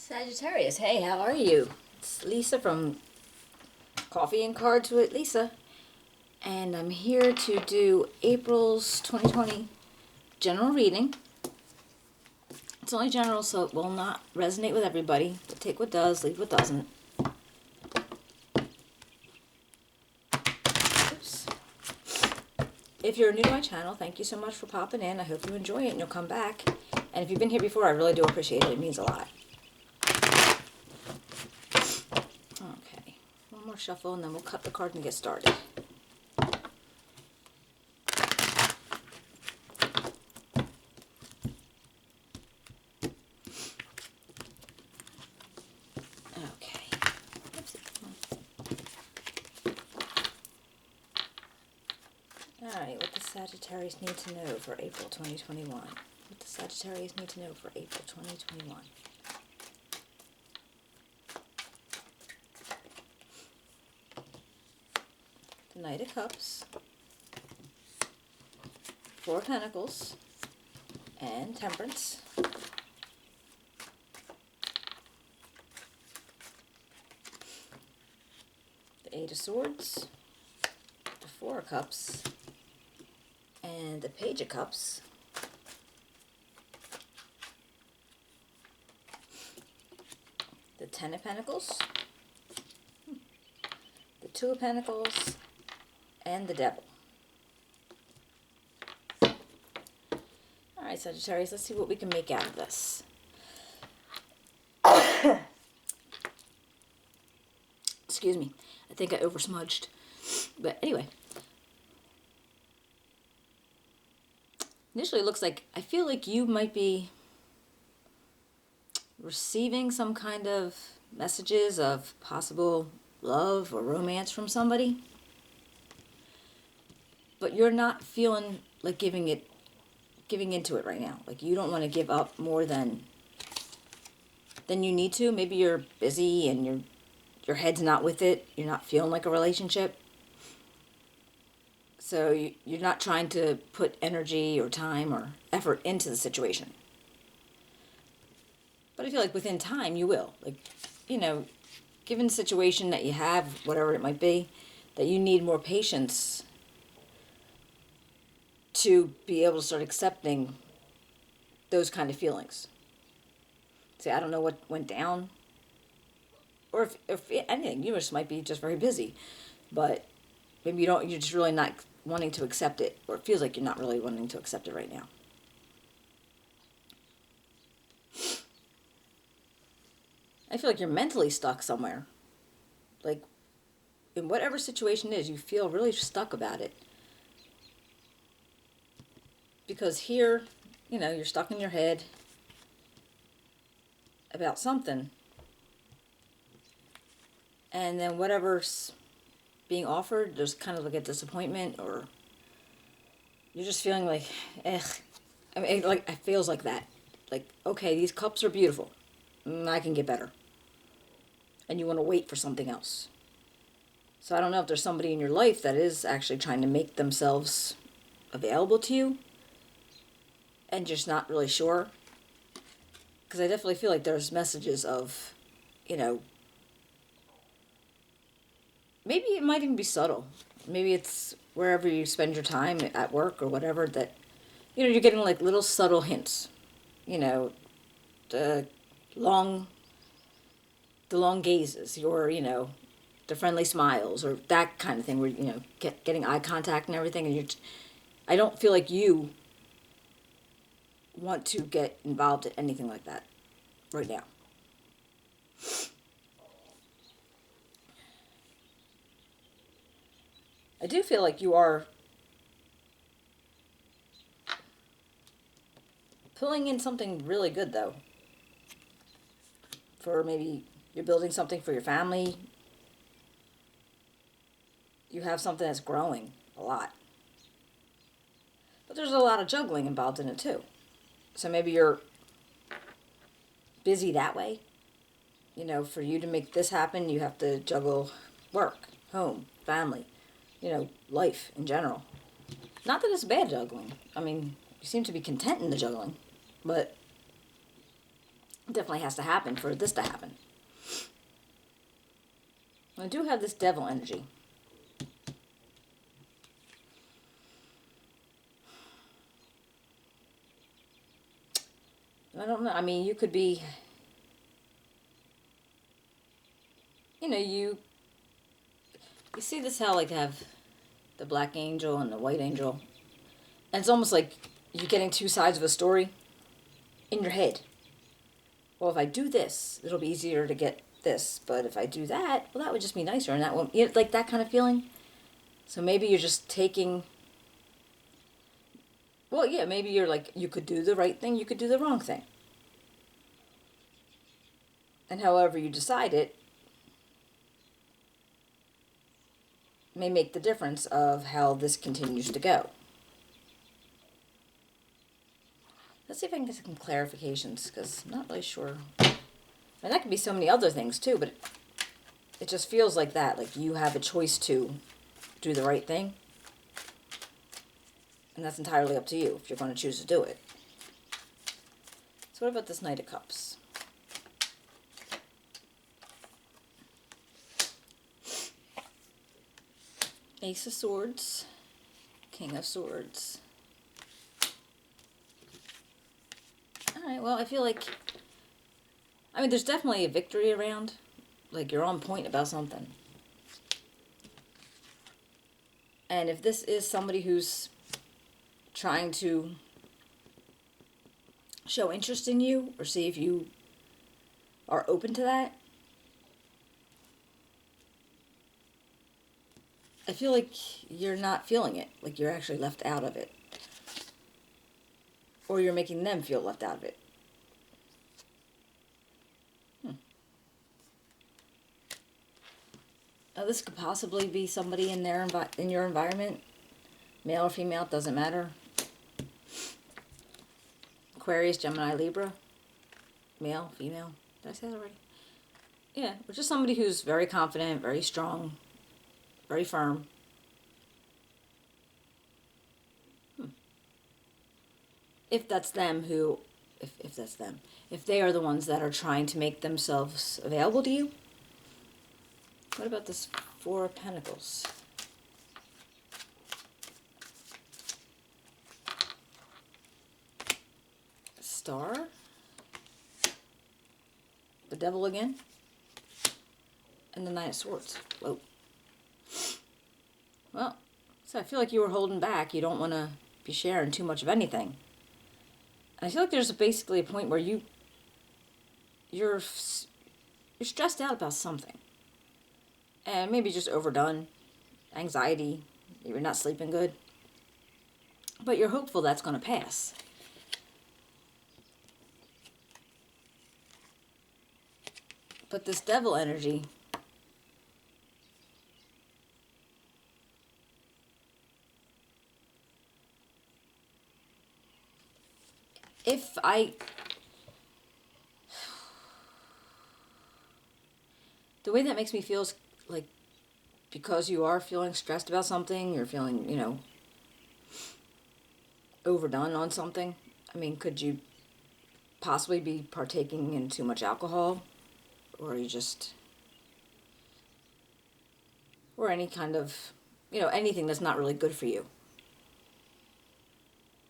Sagittarius, hey, how are you? It's Lisa from Coffee and Cards with Lisa, and I'm here to do April's 2020 general reading. It's only general, so it will not resonate with everybody, but take what does, leave what doesn't. Oops. If you're new to my channel, thank you so much for popping in. I hope you enjoy it and you'll come back. And if you've been here before, I really do appreciate it. It means a lot. Okay, one more shuffle and then we'll cut the card and get started. Okay. Oopsie, come on. Alright, what does Sagittarius need to know for April 2021? What does Sagittarius need to know for April 2021? The Knight of Cups, Four of Pentacles, and Temperance. The Eight of Swords, the Four of Cups, and the Page of Cups. The Ten of Pentacles, the Two of Pentacles, and the Devil. Alright, Sagittarius, let's see what we can make out of this. Excuse me. I think I oversmudged. But anyway. Initially, it looks like, I feel like you might be receiving some kind of messages of possible love or romance from somebody. But you're not feeling like giving into it right now. Like you don't want to give up more than you need to. Maybe you're busy and your head's not with it. You're not feeling like a relationship. So you're not trying to put energy or time or effort into the situation. But I feel like within time you will. Like, you know, given the situation that you have, whatever it might be, that you need more patience to be able to start accepting those kind of feelings. See, I don't know what went down. Or if anything, you just might be just very busy. But maybe you're just really not wanting to accept it. Or it feels like you're not really wanting to accept it right now. I feel like you're mentally stuck somewhere. Like, in whatever situation it is, you feel really stuck about it. Because here, you know, you're stuck in your head about something. And then whatever's being offered, there's kind of like a disappointment, or you're just feeling like, I mean, like, it feels like that. Like, okay, these cups are beautiful. I can get better. And you want to wait for something else. So I don't know if there's somebody in your life that is actually trying to make themselves available to you and just not really sure. Because I definitely feel like there's messages of, you know, maybe it might even be subtle. Maybe it's wherever you spend your time at work or whatever that, you know, you're getting like little subtle hints. You know, the long gazes, or, you know, the friendly smiles, or that kind of thing where, you know, getting eye contact and everything. And I don't feel like you want to get involved in anything like that right now. I do feel like you are pulling in something really good, though. For maybe you're building something for your family. You have something that's growing a lot. But there's a lot of juggling involved in it, too. So maybe you're busy that way. You know, for you to make this happen, you have to juggle work, home, family, you know, life in general. Not that it's bad juggling. I mean, you seem to be content in the juggling. But definitely has to happen for this to happen. I do have this devil energy. I don't know. I mean, you could be, you see this how like have the black angel and the white angel, and it's almost like you're getting two sides of a story in your head. Well, if I do this, it'll be easier to get this, but if I do that, well, that would just be nicer, and that won't, like that kind of feeling. So maybe you're just taking, well, yeah, maybe you're like, you could do the right thing, you could do the wrong thing. And however you decide it may make the difference of how this continues to go. Let's see if I can get some clarifications, because I'm not really sure. And that could be so many other things too, but it just feels like that. Like you have a choice to do the right thing. And that's entirely up to you if you're going to choose to do it. So what about this Knight of Cups? Ace of Swords. King of Swords. Alright, well, I feel like, I mean, there's definitely a victory around. Like, you're on point about something. And if this is somebody who's trying to show interest in you, or see if you are open to that, I feel like you're not feeling it. Like, you're actually left out of it. Or you're making them feel left out of it. Now, this could possibly be somebody in in your environment, male or female, it doesn't matter. Aquarius, Gemini, Libra, male, female. Did I say that already? Yeah, or just somebody who's very confident, very strong, very firm. If that's them who, if that's them, if they are the ones that are trying to make themselves available to you. What about this Four of Pentacles? Star. The Devil again. And the Nine of Swords. Whoa. Well, so I feel like you were holding back. You don't want to be sharing too much of anything. And I feel like there's basically a point where you're stressed out about something. And maybe just overdone, anxiety, you're not sleeping good. But you're hopeful that's going to pass. But this devil energy, the way that makes me feel is like, because you are feeling stressed about something, you're feeling, overdone on something. I mean, could you possibly be partaking in too much alcohol? Or you just, or any kind of, anything that's not really good for you.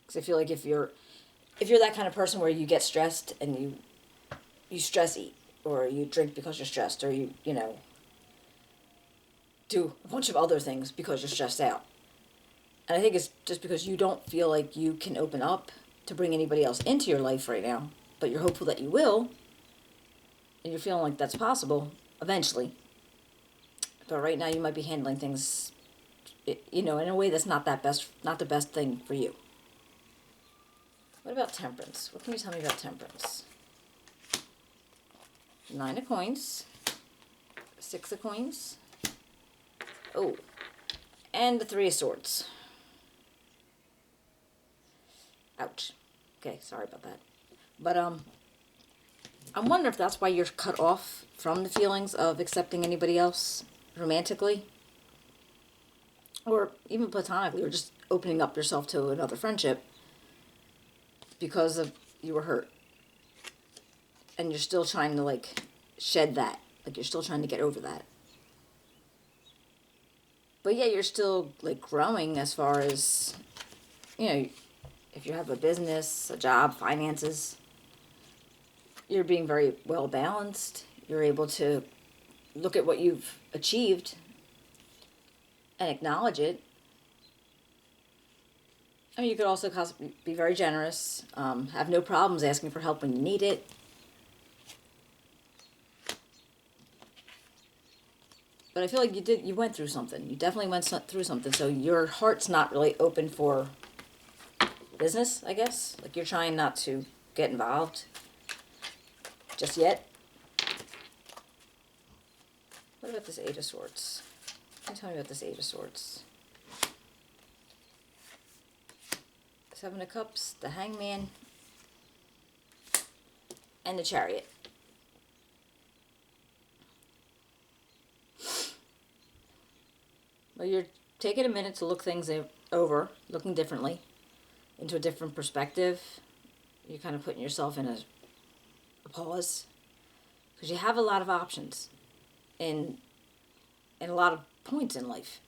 Because I feel like if you're that kind of person where you get stressed and you stress eat, or you drink because you're stressed, or you do a bunch of other things because you're stressed out. And I think it's just because you don't feel like you can open up to bring anybody else into your life right now, but you're hopeful that you will, and you're feeling like that's possible eventually. But right now you might be handling things, in a way that's not the best thing for you. What about temperance? What can you tell me about temperance? Nine of Coins, Six of Coins, oh, and the Three of Swords. Ouch. Okay, sorry about that. But I'm wondering if that's why you're cut off from the feelings of accepting anybody else romantically, or even platonically, or just opening up yourself to another friendship because of you were hurt. and you're still trying to like shed that. Like you're still trying to get over that. But yeah, you're still like growing as far as, you know, if you have a business, a job, finances, you're being very well balanced. You're able to look at what you've achieved and acknowledge it. I mean, you could also be very generous, have no problems asking for help when you need it. But I feel like you went through something. You definitely went through something. So your heart's not really open for business, I guess. Like you're trying not to get involved just yet. What about this Eight of Swords? Can you tell me about this Eight of Swords? Seven of Cups, the Hangman, and the Chariot. Well, you're taking a minute to look things over, looking differently, into a different perspective. You're kind of putting yourself in a pause. Because you have a lot of options in a lot of points in life.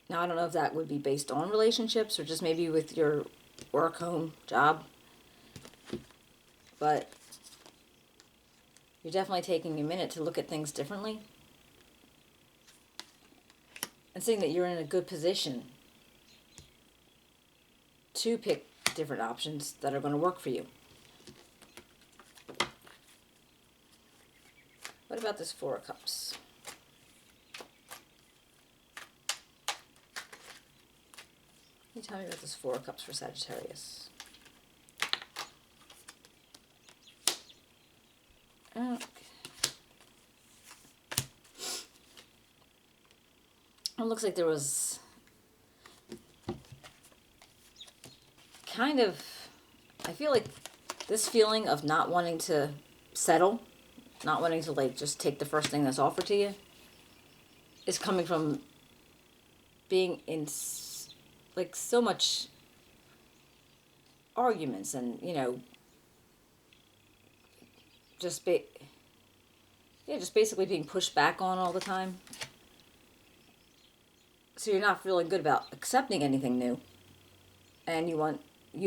Now, I don't know if that would be based on relationships or just maybe with your work, home, job. But you're definitely taking a minute to look at things differently. And seeing that you're in a good position to pick different options that are going to work for you. What about this Four of Cups? Can you tell me about this Four of Cups for Sagittarius? Okay. It looks like there was kind of, I feel like this feeling of not wanting to settle, not wanting to like just take the first thing that's offered to you, is coming from being in like so much arguments and, you know, just basically being pushed back on all the time. So you're not feeling good about accepting anything new. And you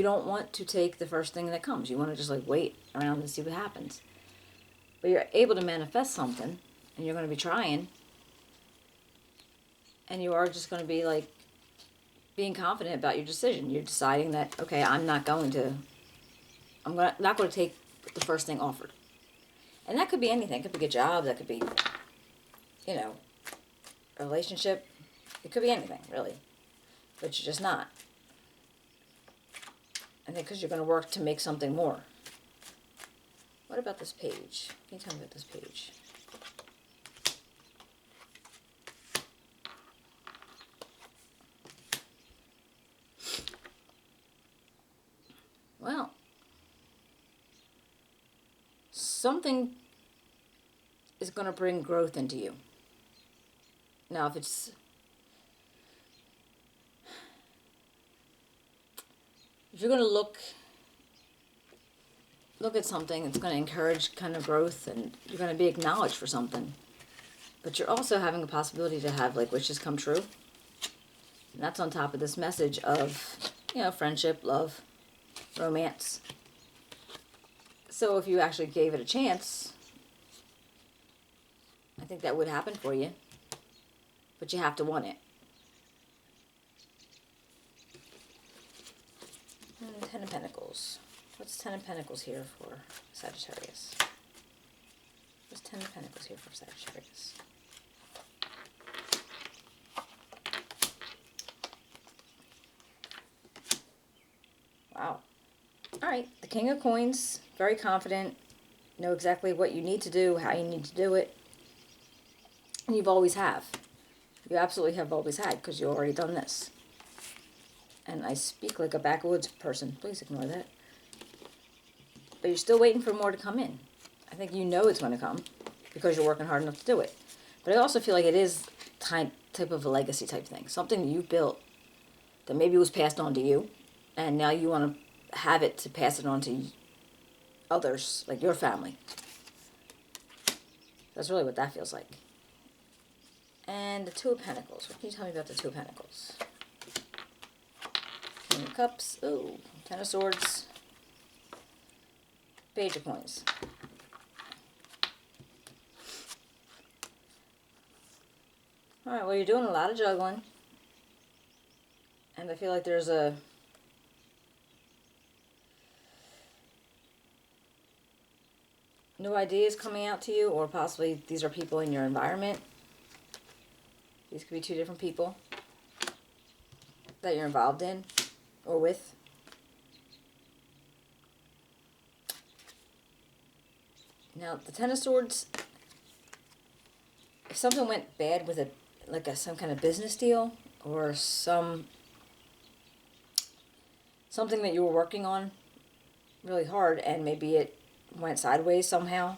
don't want to take the first thing that comes. You want to just like wait around and see what happens. But you're able to manifest something, and you're going to be trying. And you are just going to be like being confident about your decision. You're deciding that, okay, I'm not going to take the first thing offered. And that could be anything. It could be a job. That could be, you know, a relationship. It could be anything, really. But you're just not. I think because you're going to work to make something more. What about this page? Can you tell me about this page? Well, something is going to bring growth into you. Now, if you're going to look at something, it's going to encourage kind of growth, and you're going to be acknowledged for something. But you're also having a possibility to have like wishes come true. And that's on top of this message of, you know, friendship, love, romance. So if you actually gave it a chance, I think that would happen for you. But you have to want it. And Ten of Pentacles. What's Ten of Pentacles here for Sagittarius? What's Ten of Pentacles here for Sagittarius? Wow. All right. The King of Coins. Very confident. Know exactly what you need to do, how you need to do it. And you've always have. You absolutely have always had, because you've already done this. And I speak like a backwoods person. Please ignore that. But you're still waiting for more to come in. I think you know it's going to come because you're working hard enough to do it. But I also feel like it is type of a legacy type thing. Something you built that maybe was passed on to you, and now you want to have it to pass it on to others, like your family. That's really what that feels like. And the Two of Pentacles. What can you tell me about the Two of Pentacles? King of Cups. Ooh, Ten of Swords. Page of Coins. Alright, well, you're doing a lot of juggling. And I feel like there's a... new ideas coming out to you, or possibly these are people in your environment. These could be two different people that you're involved in or with. Now, the Ten of Swords, if something went bad with some kind of business deal or something that you were working on really hard and maybe it went sideways somehow,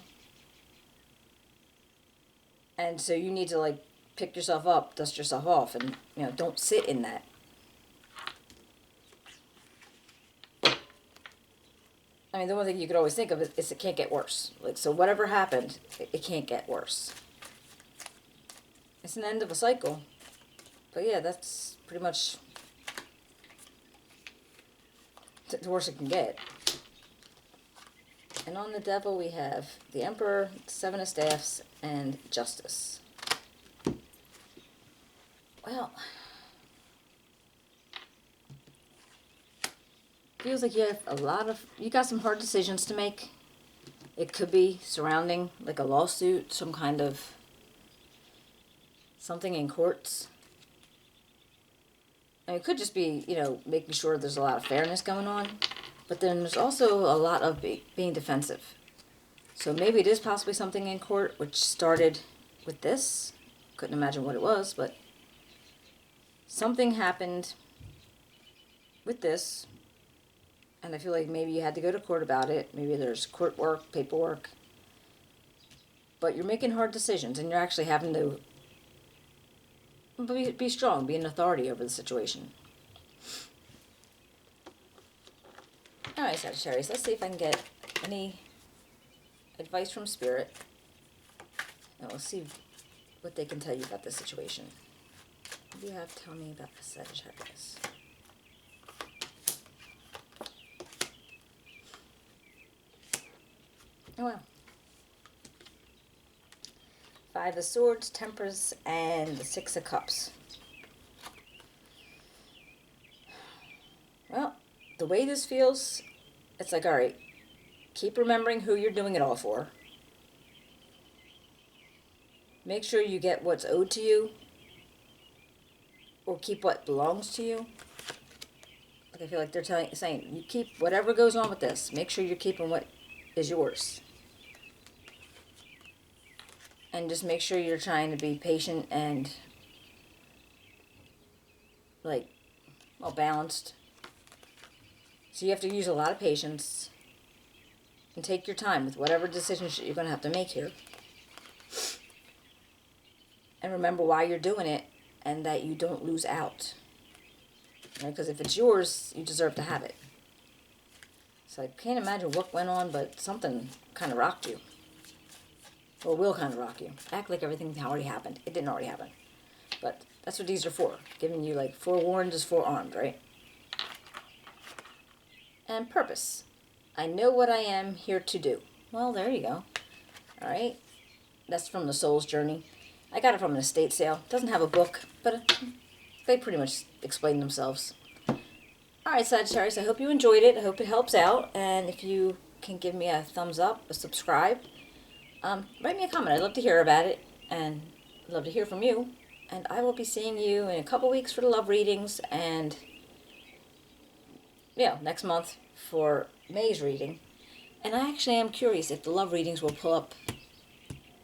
and so you need to like pick yourself up, dust yourself off, and don't sit in that. I mean, the one thing you could always think of is it can't get worse. Like, so whatever happened, it can't get worse. It's an end of a cycle. But yeah, that's pretty much the worst it can get. And on the Devil, we have the Emperor, Seven of Staffs, and Justice. Well, feels like you have you got some hard decisions to make. It could be surrounding like a lawsuit, some kind of something in courts. And it could just be, making sure there's a lot of fairness going on. But then there's also a lot of being defensive. So maybe it is possibly something in court, which started with this. Couldn't imagine what it was, but something happened with this. And I feel like maybe you had to go to court about it. Maybe there's court work, paperwork. But you're making hard decisions, and you're actually having to be strong, be an authority over the situation. Alright, Sagittarius, let's see if I can get any advice from Spirit. And we'll see what they can tell you about this situation. What do you have to tell me about the Sagittarius? Oh, wow. Five of Swords, Temperance, and the Six of Cups. Well, the way this feels, it's like, all right, keep remembering who you're doing it all for. Make sure you get what's owed to you, or keep what belongs to you. Like I feel like they're saying, you keep whatever goes on with this. Make sure you're keeping what is yours. And just make sure you're trying to be patient and, balanced. So you have to use a lot of patience and take your time with whatever decisions you're going to have to make here. And remember why you're doing it and that you don't lose out. Right? Because if it's yours, you deserve to have it. So I can't imagine what went on, but something kind of rocked you. Or will kind of rock you. Act like everything already happened. It didn't already happen. But that's what these are for. Giving you forewarned is forearmed, right? And purpose. I know what I am here to do. Well, there you go. Alright. That's from the Soul's Journey. I got it from an estate sale. It doesn't have a book, but they pretty much explain themselves. Alright, Sagittarius, I hope you enjoyed it. I hope it helps out. And if you can give me a thumbs up, a subscribe, write me a comment. I'd love to hear about it, and I'd love to hear from you. And I will be seeing you in a couple weeks for the love readings, and next month for May's reading. And I actually am curious if the love readings will pull up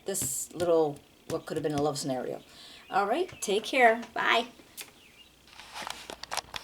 this little, what could have been a love scenario. All right, take care. Bye.